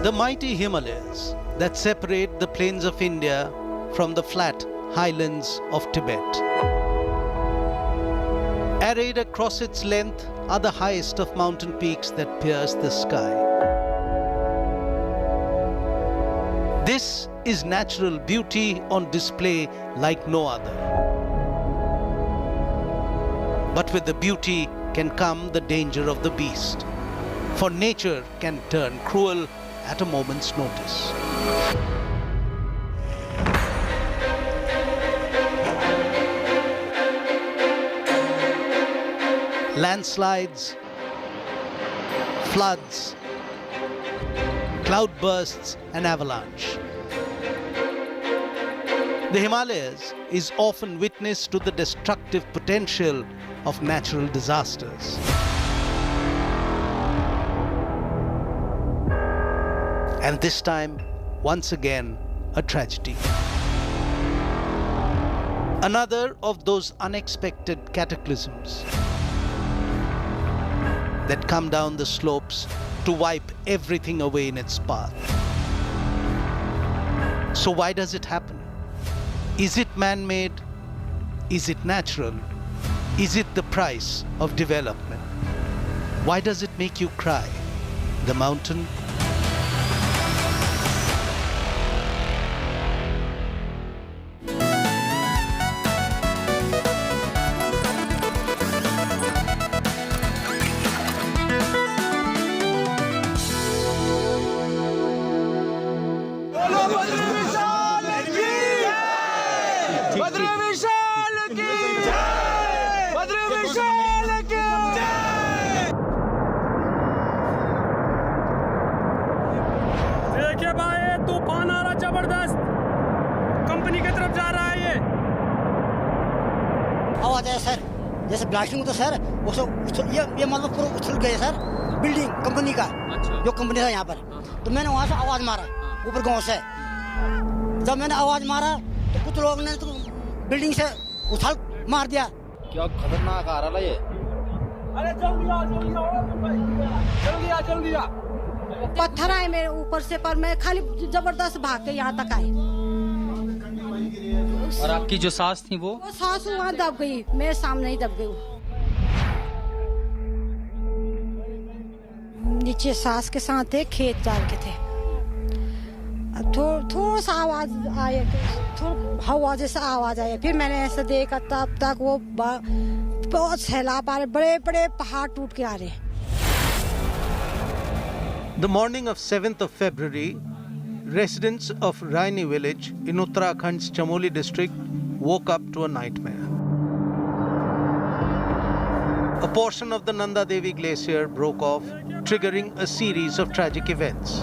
The mighty Himalayas that separate the plains of India from the flat highlands of Tibet. Arrayed across its length are the highest of mountain peaks that pierce the sky. This is natural beauty on display like no other. But with the beauty can come the danger of the beast, for nature can turn cruel at a moment's notice. Landslides, floods, cloudbursts and avalanche. The Himalayas is often witness to the destructive potential of natural disasters. And this time, once again, a tragedy. Another of those unexpected cataclysms that come down the slopes to wipe everything away in its path. So why does it happen? Is it man-made? Is it natural? Is it the price of development? Why does it make you cry? The mountain? देखिए भाई तूफान आ रहा जबरदस्त company की तरफ जा रहा है ये आवाज है सर जैसे ब्लास्टिंग तो सर ये मतलब पूरा उछल गए सर बिल्डिंग कंपनी का जो कंपनी था यहाँ पर तो मैंने वहाँ से आवाज मारा ऊपर गांव से जब मैंने आवाज मारा तो कुछ लोग ने तो बिल्डिंग से उछाल मार दिया क्या खतरनाक आ रहा है ये अरे जल्दी आ पत्थर आए मेरे ऊपर से पर मैं खाली जबरदस्त भाग के यहाँ तक आई और आपकी जो सास थी वो सांस वहाँ दब गई मेरे सामने ही दब गई नीचे सास के साथ थे खेत जाल के थे थोड़ा सा आवाज आया थोड़ा हवा जैसा आवाज आया फिर मैंने ऐसा देखा तब तक वो बहुत सैलाब आ रहे बड़े बड़े पहाड़ टूट के आ रहे The morning of 7th of February, residents of Raini village in Uttarakhand's Chamoli district woke up to a nightmare. A portion of the Nanda Devi glacier broke off, triggering a series of tragic events.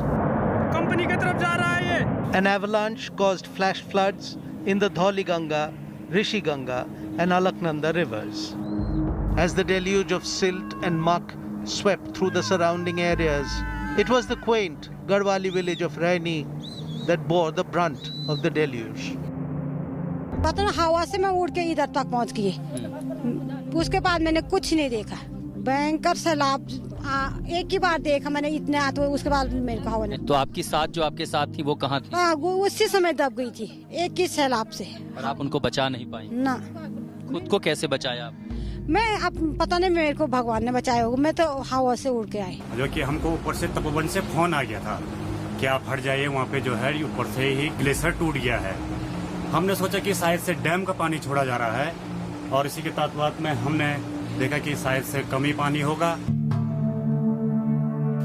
Company की तरफ जा रहा है ये An avalanche caused flash floods in the Dhauli Ganga, Rishi Ganga and Alaknanda rivers. As the deluge of silt and muck swept through the surrounding areas, it was the quaint Garhwali village of Raini that bore the brunt of the deluge. पता ना हवा से मैं उड़ के इधर तक पहुंच गई उसके बाद मैंने कुछ नहीं देखा भयंकर सैलाब एक ही बार देखा मैंने इतने हाथ उसके बाद मेरे को हवा नहीं तो आपकी साथ जो आपके साथ थी वो कहाँ थी वो उसी समय दब गई थी एक ही सैलाब से और आप उनको बचा नहीं पाई ना खुद को कैसे बचाया आप मैं अब पता नहीं मेरे को भगवान ने बचाया होगा मैं तो हवा से उड़ के आई जो कि हमको ऊपर से तपोवन से फोन आ गया था कि आप हट जाइए वहाँ पे जो है ऊपर से ही ग्लेशियर टूट गया है हमने सोचा कि शायद से डैम का पानी छोड़ा जा रहा है और इसी के तात्पर्य में हमने देखा कि शायद से कम ही पानी होगा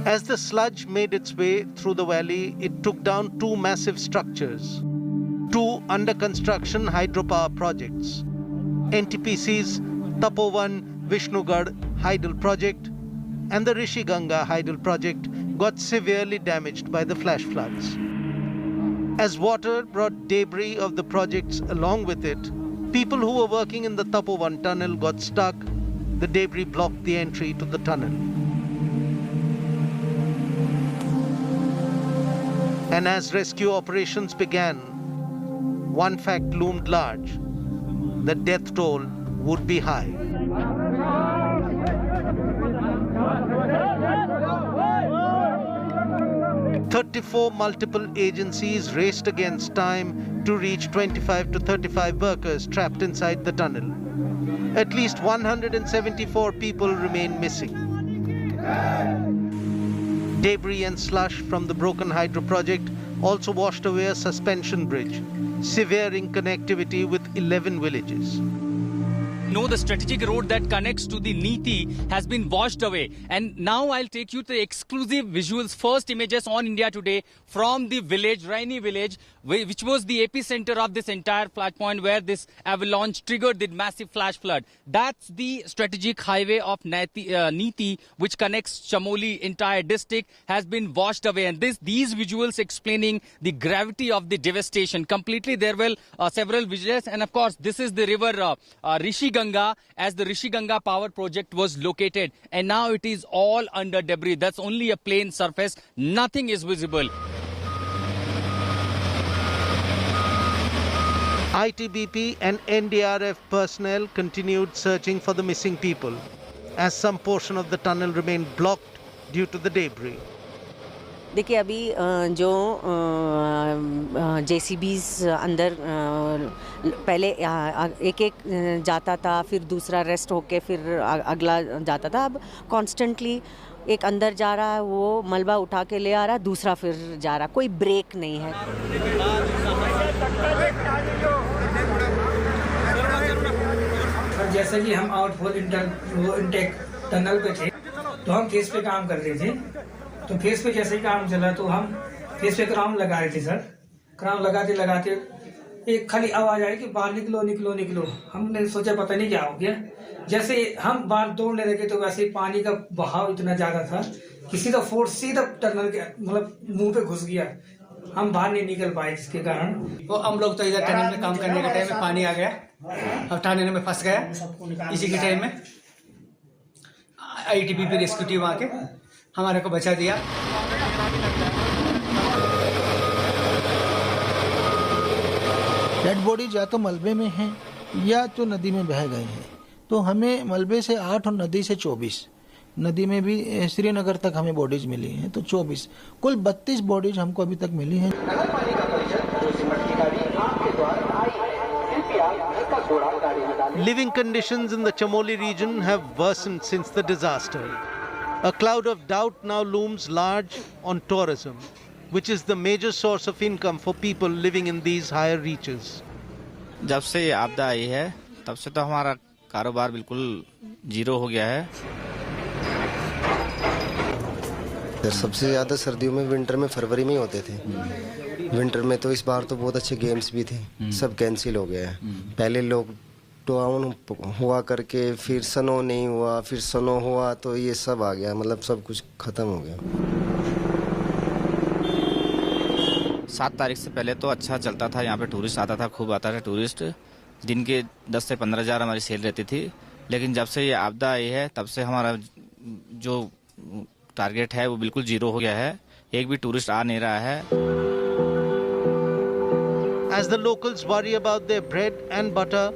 As the sludge made its way through the valley, it took down two massive structures, two under construction hydropower projects, NTPC's Tapovan Vishnugad Hydel project and the Rishi Ganga Hydel project got severely damaged by the flash floods. As water brought debris of the projects along with it, people who were working in the Tapovan tunnel got stuck. The debris blocked the entry to the tunnel. And as rescue operations began, one fact loomed large: the death toll would be high. 34 multiple agencies raced against time to reach 25 to 35 workers trapped inside the tunnel. At least 174 people remain missing. Debris and slush from the broken hydro project also washed away a suspension bridge, severing connectivity with 11 villages. No, the strategic road that connects to the Niti has been washed away. And now I'll take you to the exclusive visuals, first images on India Today from the village, Raini village, which was the epicenter of this entire flashpoint where this avalanche triggered the massive flash flood. That's the strategic highway of Niti, which connects Chamoli entire district, has been washed away. And these visuals explaining the gravity of the devastation. Completely there were several visuals. And of course, this is the river Rishi Ganga, as the Rishi Ganga power project was located, and now it is all under debris. That's only a plain surface, nothing is visible. ITBP and NDRF personnel continued searching for the missing people, as some portion of the tunnel remained blocked due to the debris. देखिए अभी जो JCBs अंदर पहले एक एक जाता था, फिर दूसरा रेस्ट होके फिर अगला जाता था. अब कॉन्स्टेंटली एक अंदर जा रहा है, वो मलबा उठा के ले आ रहा है, दूसरा फिर जा रहा है, कोई ब्रेक नहीं है. जैसे कि हम आउटफॉल इनटेक टनल पे थे, तो हम फेस पे काम कर रहे थे. तो फेस पे जैसे ही काम चला तो हम फेस पे क्राउन लगा रहे थे सर. क्राउन लगाते एक खाली आवाज आई कि बाहर निकलो निकलो निकलो. हमने सोचा पता नहीं क्या हो गया. जैसे हम बाहर दौड़ने लगे तो वैसे ही पानी का बहाव इतना ज्यादा था कि सीधा फोर्स सीधा टनल के मतलब मुंह पे घुस गया. हम बाहर नहीं निकल पाए, जिसके कारण तो हम लोग तो इधर टनल में काम करने के टाइम में पानी आ गया, अब टनल में फंस गया. इसी के टाइम में ITBP रेस्क्यू टीम आके हमारे को बचा दिया. डेड बॉडीज या तो मलबे में हैं या तो नदी में बह गए हैं. तो हमें मलबे से 8 और नदी से 24, नदी में भी श्रीनगर तक हमें बॉडीज मिली हैं, तो 24, कुल 32 बॉडीज हमको अभी तक मिली हैं. Living conditions in the Chamoli region have worsened since the disaster. A cloud of doubt now looms large on tourism, which is the major source of income for people living in these higher reaches. जब से ये आपदा आई है तब से तो हमारा कारोबार बिल्कुल जीरो हो गया है. सबसे ज़्यादा सर्दियों में, विंटर में, फरवरी में ही होते थे. विंटर में तो इस बार तो बहुत अच्छे गेम्स भी थे, सब कैंसिल हो गया है. पहले लॉकडाउन हुआ करके फिर स्नो नहीं हुआ, फिर स्नो हुआ तो ये सब आ गया, मतलब सब कुछ खत्म हो गया. 7 तारीख से पहले तो अच्छा चलता था, यहाँ पे टूरिस्ट आता था, खूब आता था टूरिस्ट. दिन के 10 से 15 हज़ार हमारी सेल रहती थी. लेकिन जब से ये आपदा आई है तब से हमारा जो टारगेट है वो बिल्कुल जीरो हो गया है. एक भी टूरिस्ट आ नहीं रहा है. As the locals worry about their bread and butter,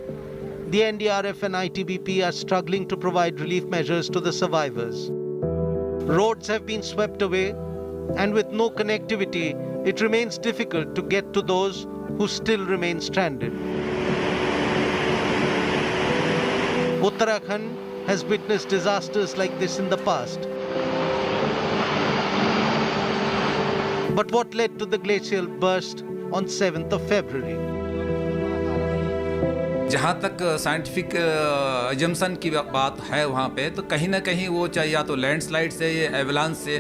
the NDRF and ITBP are struggling to provide relief measures to the survivors. Roads have been swept away, and with no connectivity, it remains difficult to get to those who still remain stranded. Uttarakhand has witnessed disasters like this in the past. But what led to the glacial burst on 7th of February? जहाँ तक scientific assumption की बात है वहाँ पे, तो कहीं ना कहीं वो चाहे या तो लैंडस्लाइड से या एवलांच से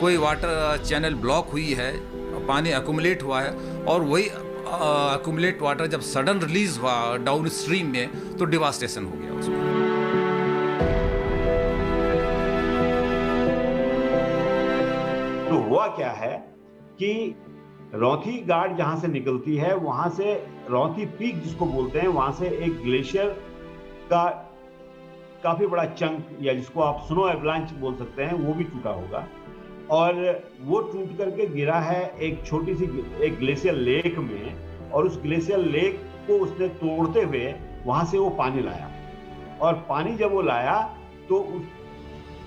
कोई वाटर चैनल ब्लॉक हुई है, पानी अकुमुलेट हुआ है, और वही अकुमुलेट वाटर जब सडन रिलीज हुआ डाउन स्ट्रीम में तो डिवास्टेशन हो गया उसमें. तो हुआ क्या है कि रौंथी घाट जहां से निकलती है, वहां से रौंथी पीक जिसको बोलते हैं, वहां से एक ग्लेशियर का काफी बड़ा चंक, या जिसको आप स्नो एवलांच बोल सकते हैं, वो भी टूटा होगा. और वो टूट करके गिरा है एक छोटी सी एक ग्लेशियर लेक में, और उस ग्लेशियर लेक को उसने तोड़ते हुए वहां से वो पानी लाया. और पानी जब वो लाया तो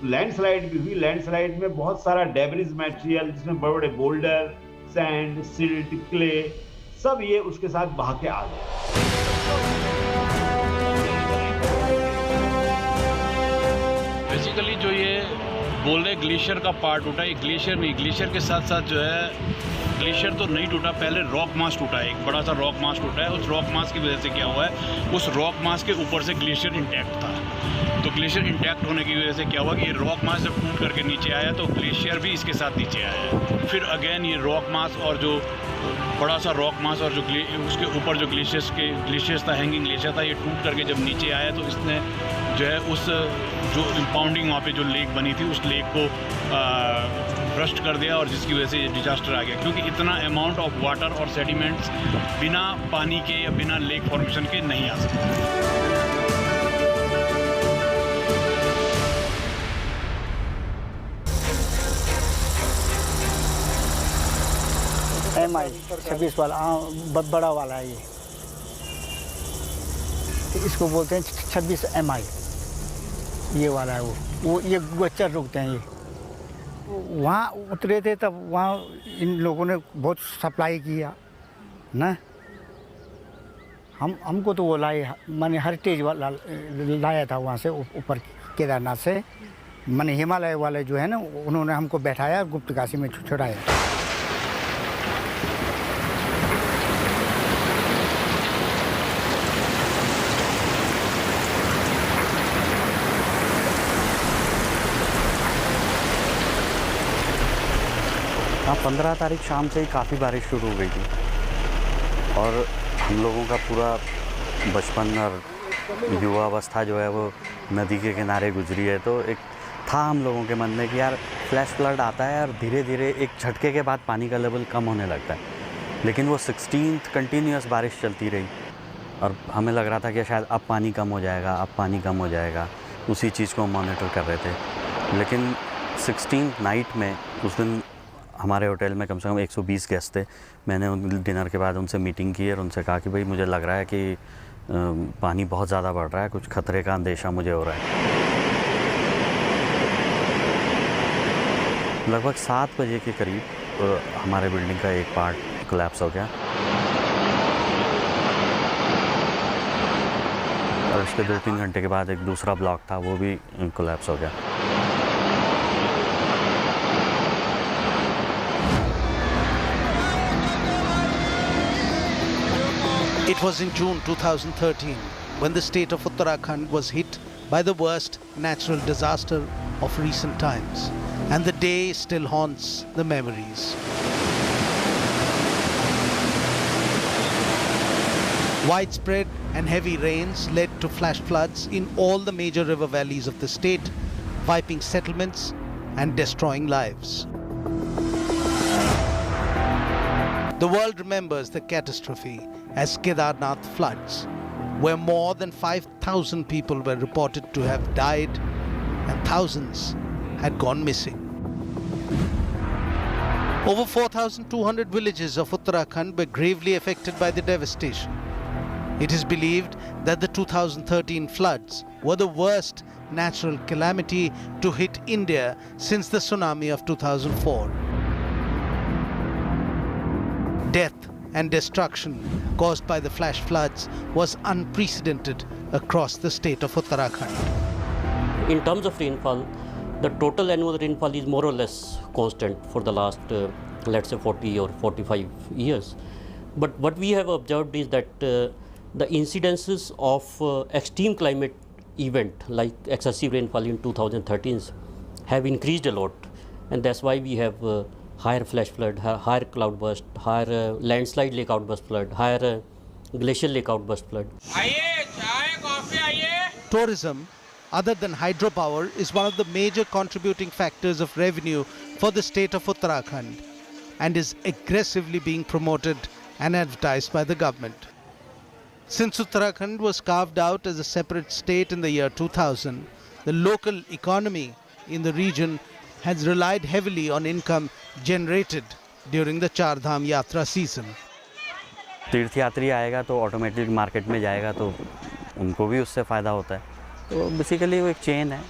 लैंडस्लाइड भी हुई। लैंडस्लाइड में बहुत सारा डेब्रिज मटेरियल, जिसमें बड़े बड़े बोल्डर, सैंड, सिल्ट, क्ले, सब ये उसके साथ बहा के आ गए। बेसिकली जो ये बोल रहे ग्लेशियर का पार्ट टूटा, ये ग्लेशियर नहीं, ग्लेशियर के साथ साथ जो है ग्लेशियर तो नहीं टूटा, पहले रॉक मास टूटा है, एक बड़ा सा रॉक मास टूटा है। उस रॉक मास की वजह से क्या हुआ है, उस रॉक मास के ऊपर से ग्लेशियर इंटैक्ट था। तो ग्लेशियर इंटैक्ट होने की वजह से क्या हुआ कि ये रॉक मास जब टूट करके नीचे आया तो ग्लेशियर भी इसके साथ नीचे आया है। फिर अगेन ये रॉक मास और जो बड़ा सा रॉक मास और जो उसके ऊपर जो ग्लेशियर्स था, हैंगिंग ग्लेशियर था, ये टूट करके जब नीचे आया तो इसने जो है उस जो इम्पाउंडिंग वहाँ पे जो लेक बनी थी उस लेक को ब्रस्ट कर दिया, और जिसकी वजह से ये डिजास्टर आ गया। क्योंकि इतना अमाउंट ऑफ वाटर और सेडिमेंट्स बिना पानी के या बिना लेक फॉर्मेशन के नहीं आ सकते। MI 26 वाला, बहुत बड़ा वाला है ये, इसको बोलते हैं 26 MI, ये वाला है वो ये गोचर रुकते हैं। ये वहाँ उतरे थे तब वहाँ इन लोगों ने बहुत सप्लाई किया ना, हमको तो वो लाए, मैंने हेरिटेज वाला लाया था वहाँ से ऊपर केदारनाथ से, मैंने हिमालय वाले जो है ना उन्होंने हमको बैठाया, गुप्तकाशी में छुड़ाया। हाँ, 15 तारीख शाम से ही काफ़ी बारिश शुरू हो गई थी और हम लोगों का पूरा बचपन और युवावस्था जो है वो नदी के किनारे गुजरी है। तो एक था हम लोगों के मन में कि यार फ्लैश फ्लड आता है और धीरे धीरे एक झटके के बाद पानी का लेवल कम होने लगता है, लेकिन वो 16th कंटिन्यूस बारिश चलती रही और हमें लग रहा था कि शायद अब पानी कम हो जाएगा, अब पानी कम हो जाएगा, उसी चीज़ को मॉनिटर कर रहे थे। लेकिन 16th नाइट में उस दिन हमारे होटल में कम से कम 120 गेस्ट थे। मैंने डिनर के बाद उनसे मीटिंग की और उनसे कहा कि भाई मुझे लग रहा है कि पानी बहुत ज़्यादा बढ़ रहा है, कुछ खतरे का अंदेशा मुझे हो रहा है। लगभग 7 बजे के करीब हमारे बिल्डिंग का एक पार्ट कोलैप्स हो गया और उसके 2-3 घंटे के बाद एक दूसरा ब्लॉक था वो भी कोलैप्स हो गया। It was in June 2013 when the state of Uttarakhand was hit by the worst natural disaster of recent times, and the day still haunts the memories. Widespread and heavy rains led to flash floods in all the major river valleys of the state, wiping settlements and destroying lives. The world remembers the catastrophe as Kedarnath floods, where more than 5,000 people were reported to have died and thousands had gone missing. Over 4,200 villages of Uttarakhand were gravely affected by the devastation. It is believed that the 2013 floods were the worst natural calamity to hit India since the tsunami of 2004. Death and destruction caused by the flash floods was unprecedented across the state of Uttarakhand. In terms of rainfall, the total annual rainfall is more or less constant for the last, let's say 40 or 45 years. But what we have observed is that the incidences of extreme climate event like excessive rainfall in 2013 have increased a lot, and that's why we have higher flash flood, higher cloudburst, higher landslide lake outburst flood, higher glacial lake outburst flood. Tourism, other than hydropower, is one of the major contributing factors of revenue for the state of Uttarakhand and is aggressively being promoted and advertised by the government. Since Uttarakhand was carved out as a separate state in the year 2000, the local economy in the region has relied heavily on income generated during the Char Dham Yatra season. तीर्थयात्री आएगा तो automatic market में जाएगा तो उनको भी उससे फ़ायदा होता है। तो बेसिकली वो एक चेन है,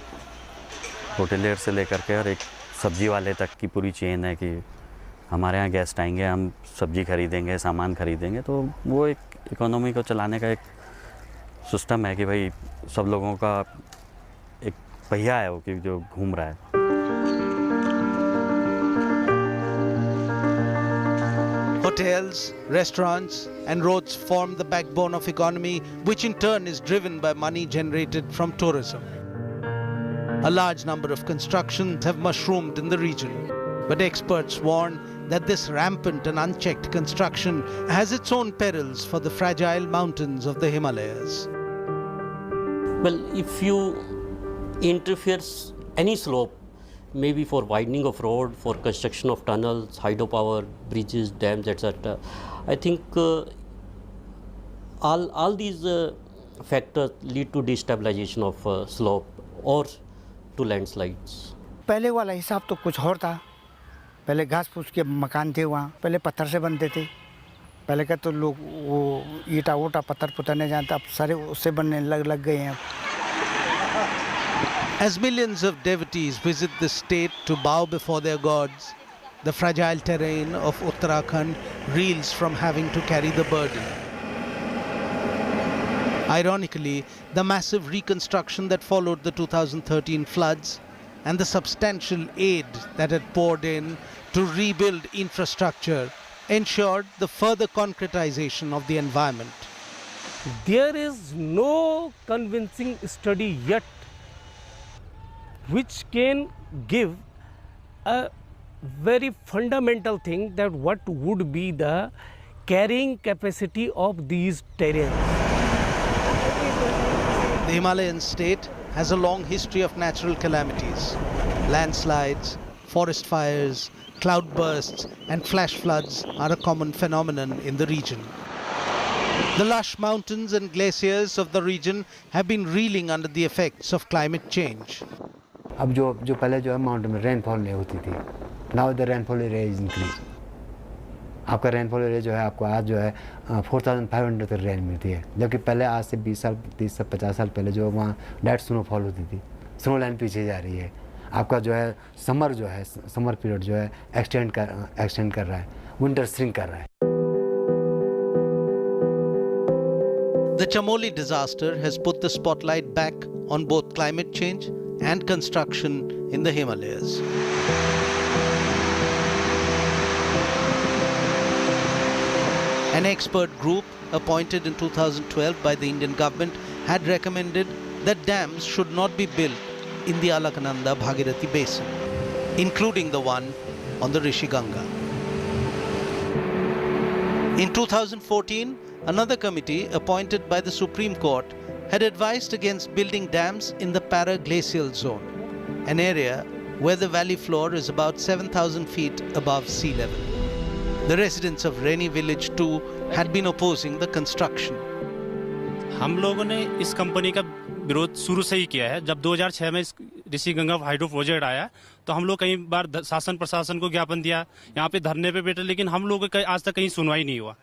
होटलियर से लेकर के और एक सब्जी वाले तक की पूरी चेन है कि हमारे यहाँ गेस्ट आएंगे, हम सब्जी खरीदेंगे, सामान खरीदेंगे, तो वो एक इकोनॉमी को चलाने का एक सिस्टम है कि भाई सब लोगों का एक पहिया है वो कि जो घूम रहा है। Hotels, restaurants and roads form the backbone of economy, which in turn is driven by money generated from tourism. A large number of constructions have mushroomed in the region, but experts warn that this rampant and unchecked construction has its own perils for the fragile mountains of the Himalayas. Well, if you interfere any slope, maybe for widening of road, for construction of tunnels, hydropower, bridges, dams, etc. I think all these factors lead to destabilization of slope or to landslides. पहले वाला हिसाब तो कुछ और था। पहले घास फूस के मकान थे वहाँ, पहले पत्थर से बनते थे। पहले का तो लोग वो ईटा वोटा पत्थर पुतरने जानते, अब सारे उससे बनने लग गए हैं। As millions of devotees visit the state to bow before their gods, the fragile terrain of Uttarakhand reels from having to carry the burden. Ironically, the massive reconstruction that followed the 2013 floods and the substantial aid that had poured in to rebuild infrastructure ensured the further concretization of the environment. There is no convincing study yet which can give a very fundamental thing that what would be the carrying capacity of these terrains. The Himalayan state has a long history of natural calamities. Landslides, forest fires, cloudbursts and flash floods are a common phenomenon in the region. The lush mountains and glaciers of the region have been reeling under the effects of climate change. अब जो पहले जो है mountain में rainfall नहीं होती थी, now the rainfall area is increase. आपका रेनफॉल एरिया जो है आपको आज जो है 4500 तक रेन मिलती है, जबकि पहले आज से 20 साल 30 से 50 साल पहले जो वहाँ डेड स्नोफॉल होती थी। स्नो लाइन पीछे जा रही है। आपका जो है समर पीरियड जो है एक्सटेंड कर रहा है, विंटर श्रिंक कर रहा है। The Chamoli disaster has put the spotlight back on both climate change and construction in the Himalayas. An expert group appointed in 2012 by the Indian government had recommended that dams should not be built in the Alaknanda Bhagirathi basin, including the one on the Rishi Ganga. In 2014, another committee appointed by the Supreme Court had advised against building dams in the Paraglacial zone, an area where the valley floor is about 7,000 feet above sea level. The residents of Reni village too had been opposing the construction. हम लोगों ने इस company का विरोध शुरू से ही किया है। जब 2006 में ऋषि गंगा हाइड्रो प्रोजेक्ट आया तो हम लोग कई बार शासन प्रशासन को ज्ञापन दिया, यहाँ पे धरने पे बैठे, लेकिन हम लोगों का आज तक कहीं सुनवाई नहीं हुआ।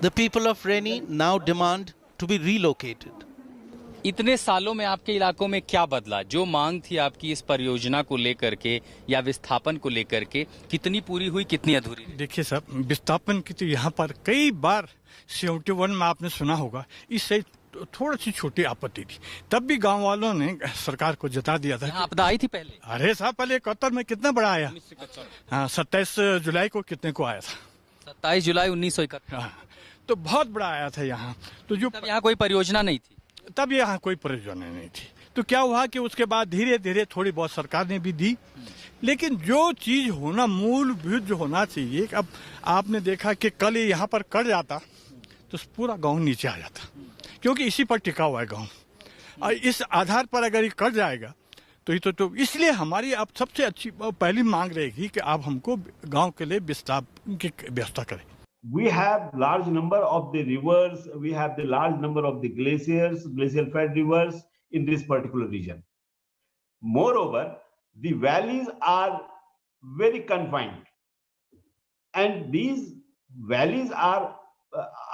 The people of Reni now demand to be relocated. इतने सालों में आपके इलाकों में क्या बदला? जो मांग थी आपकी इस परियोजना को लेकर के या विस्थापन को लेकर के, कितनी पूरी हुई, कितनी अधूरी? देखिए साहब, विस्थापन की तो यहाँ पर कई बार 71 में आपने सुना होगा, इससे थोड़ी सी छोटी आपत्ति थी, तब भी गांव वालों ने सरकार को जता दिया था। आपदा आई थी पहले? अरे साहब, पहले 71 में कितना बड़ा आया? हाँ, 27 जुलाई को कितने को आया था? 27 जुलाई 1971। तो बहुत बड़ा आया था यहाँ। तो जो यहाँ कोई परियोजना नहीं थी, तब यहाँ कोई परियोजना नहीं थी। तो क्या हुआ कि उसके बाद धीरे धीरे थोड़ी बहुत सरकार ने भी दी, लेकिन जो चीज होना मूलभूत जो होना चाहिए, अब आपने देखा कि कल यहाँ पर कट जाता तो पूरा गांव नीचे आ जाता, क्योंकि इसी पर टिका हुआ है गांव। और इस आधार पर अगर ये कट जाएगा तो इसलिए हमारी अब सबसे अच्छी पहली मांग रहेगी कि आप हमको गांव के लिए विस्थापन की व्यवस्था करें। We have large number of the rivers, we have the large number of the glaciers, glacial fed rivers in this particular region. Moreover, the valleys are very confined, and these valleys are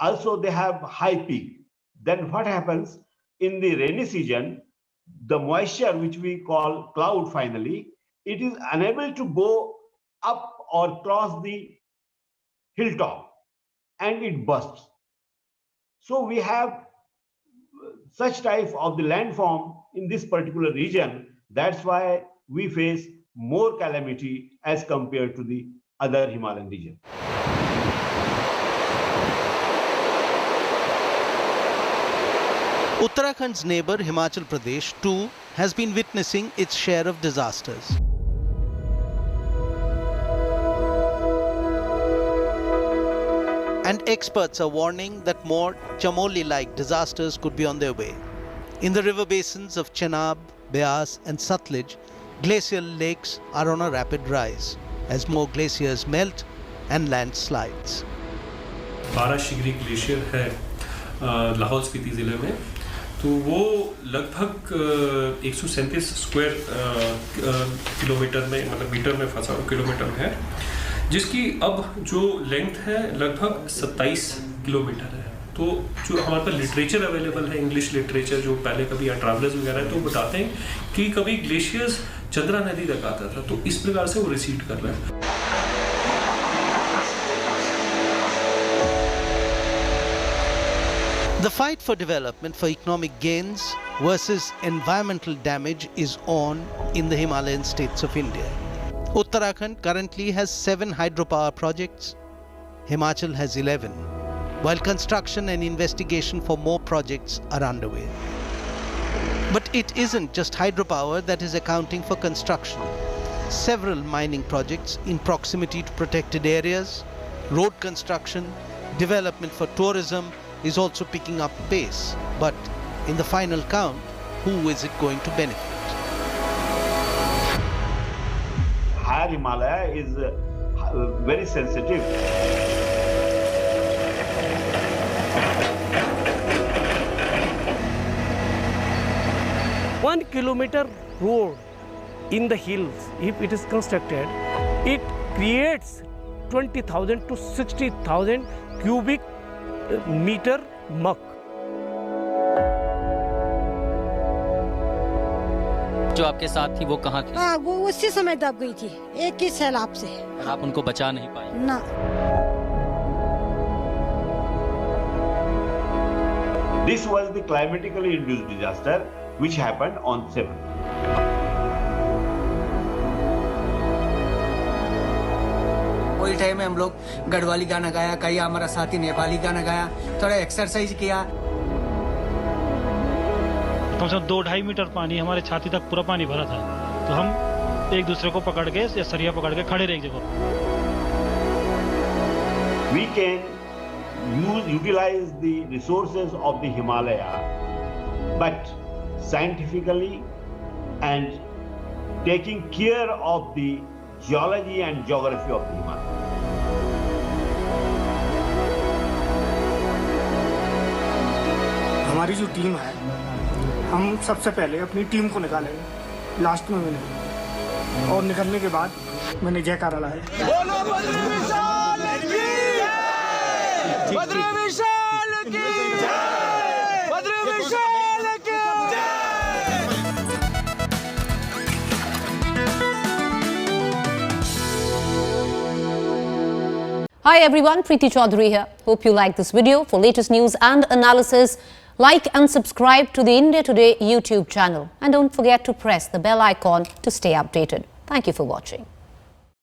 also they have high peak. Then what happens in the rainy season? the moisture, which we call cloud finally, it is unable to go up or cross the hilltop, and it bursts. So we have such type of the landform in this particular region. That's why we face more calamity as compared to the other Himalayan region. Uttarakhand's neighbor Himachal Pradesh too has been witnessing its share of disasters. And experts are warning that more Chamoli-like disasters could be on their way. In the river basins of Chenab, Beas and Satluj, glacial lakes are on a rapid rise as more glaciers melt and landslides. 12 Shigri glacier है लाहौल स्पीति ज़िले में, तो वो लगभग 137 square kilometre में, मतलब metre में फंसा हुआ किलोमीटर में है, जिसकी अब जो लेंथ है लगभग 27 किलोमीटर है। तो जो हमारे पास लिटरेचर अवेलेबल है, इंग्लिश लिटरेचर, जो पहले कभी यहाँ ट्रैवलर्स वगैरह है, तो बताते हैं कि कभी ग्लेशियर्स चंद्रा नदी तक आता था, तो इस प्रकार से वो रिसीड कर रहा है। The fight for development, for economic gains versus environmental damage is on in the Himalayan states of India. Uttarakhand currently has 7 hydropower projects. Himachal has 11, while construction and investigation for more projects are underway. But it isn't just hydropower that is accounting for construction. Several mining projects in proximity to protected areas, road construction, development for tourism is also picking up pace. But in the final count, who is it going to benefit? Higher Himalaya is very sensitive. One kilometer road in the hills, if it is constructed, it creates 20,000 to 60,000 cubic meter muck. जो आपके साथ थी वो कहाँ थी? हाँ, वो उसी समय दब गई थी, एक ही सैलाब से। आप उनको बचा नहीं पाए? ना। This was the climatically induced disaster which happened on 7th. वही टाइम में हम लोग गढ़वाली गाना गाया, कई हमारा साथी नेपाली गाना गाया, थोड़ा एक्सरसाइज किया। कम से कम 2-2.5 मीटर पानी हमारे छाती तक पूरा पानी भरा था, तो हम एक दूसरे को पकड़ के या सरिया पकड़ के खड़े रहे एक जगह। We can utilize the resources of the Himalaya, but scientifically and taking care of the geology and geography of the Himalaya. हमारी जो टीम है, हम सबसे पहले अपनी टीम को निकालेंगे, लास्ट में मैंने, और निकलने के बाद मैंने जयकारा लाया। Hi everyone, Preeti Chaudhary here. Hope you like this video. For latest news and analysis, like and subscribe to the India Today YouTube channel. And don't forget to press the bell icon to stay updated. Thank you for watching.